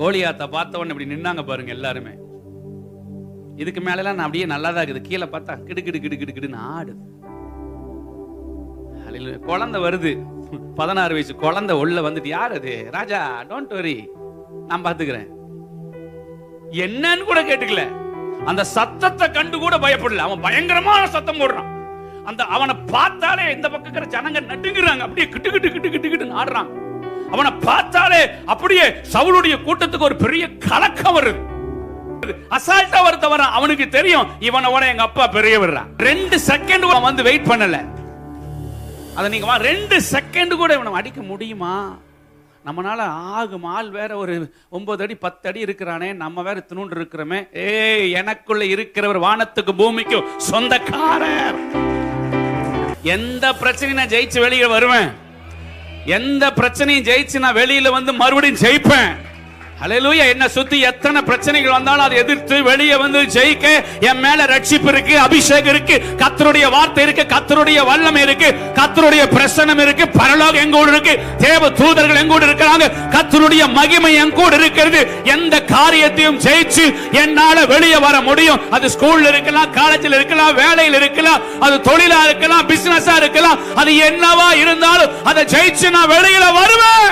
கோலியாத்தை பார்த்த உடனே இப்படி நின்னாங்க பாருங்க எல்லாருமே. இதுக்கு மேலாம் நான் அப்படியே நல்லா தான் இருக்குது. கீழே பார்த்தா கிடு கிடு கிடு கிடு கிடுன்னு ஆடுது. குழந்தை வருது, 16 வயசு குழந்தை உள்ள வந்துட்டு, யார் அது? ராஜா, டோன்ட் வரி, நான் பாத்துக்கிறேன். என்னன்னு கூட கேட்டுக்கல. அந்த சத்தத்தை கண்டு கூட பயப்படல. அவன் பயங்கரமான சத்தம் போடுறான். அந்த அவனை பார்த்தாலே இந்த பக்கம் ஜனங்க நடுங்குறாங்க, அப்படியே கிட்டு கிட்டு கிட்டு கிட்டு கிட்டு ஆடுறாங்க. அவனை பார்த்தாலே அப்படியே சவுளுடைய கூட்டத்துக்கு ஒரு பெரிய கலக்கம் வருது. அசால்ட்டா வருத்தவர அவனுக்கு தெரியும் இவனோட எங்க அப்பா பெரியவர். 2 செகண்ட் வந்து வெயிட் பண்ணல. அத நீங்க 2 செகண்ட் கூட இவனை அடிக்க முடியுமா? நம்மனால ஆகும். ஆள் வேற ஒரு 9 அடி 10 அடி இருக்கிறானே, நம்ம வேற தினூண்டு இருக்கிறோமே. ஏய், எனக்குள்ள இருக்கிறவர் வானத்துக்கு பூமிக்கும் சொந்தக்காரர். எந்த பிரச்சனையும் நான் ஜெயிச்சு வெளியே வருவேன். எந்த பிரச்சனையும் ஜெயிச்சு நான் வெளியில வந்து மறுபடியும் ஜெயிப்பேன். ஹல்லேலூயா. என்ன சுத்தி எத்தனை பிரச்சனைகள் வந்தாலும் அதை எதிர்த்து வெளியே வந்து ஜெயிக்க என் மேல ரட்சிப்பு இருக்கு, அபிஷேகம் இருக்கு, கர்த்தருடைய வார்த்தை இருக்கு, கர்த்தருடைய வல்லமை இருக்கு, கர்த்தருடைய பிரசன்னம் இருக்கு, பரலோகம் எங்கூட இருக்கு, தேவ தூதர்கள் எங்கூட இருக்காங்க, கர்த்தருடைய மகிமை எங்கூட இருக்கிறது. எந்த காரியத்தையும் ஜெயிச்சு என்னால வெளியே வர முடியும். அது ஸ்கூல்ல இருக்கலாம், காலேஜில் இருக்கலாம், வேலையில் இருக்கலாம், அது தொழிலா இருக்கலாம், பிசினஸா இருக்கலாம், அது என்னவா இருந்தாலும் அதை ஜெயிச்சு நான் வெளியில வருவேன்.